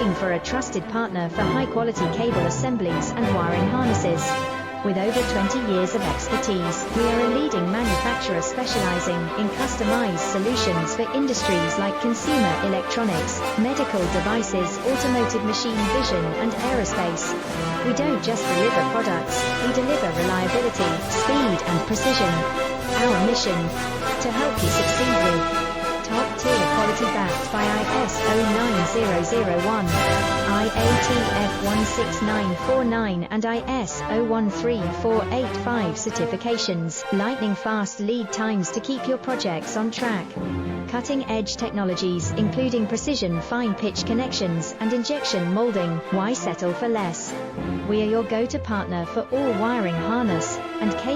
looking for a trusted partner for high-quality cable assemblies and wiring harnesses. With over 20 years of expertise, we are a leading manufacturer specializing in customized solutions for industries like consumer electronics, medical devices, automotive machine vision, and aerospace. We don't just deliver products, we deliver reliability, speed, and precision. Our mission: to help you succeed with top-tier quality backed by ISO 9001, IATF 16949 and ISO 13485 certifications, lightning-fast lead times to keep your projects on track. Cutting-edge technologies including precision fine-pitch connections and injection molding. Why settle for less? We are your go-to partner for all wiring harness and cable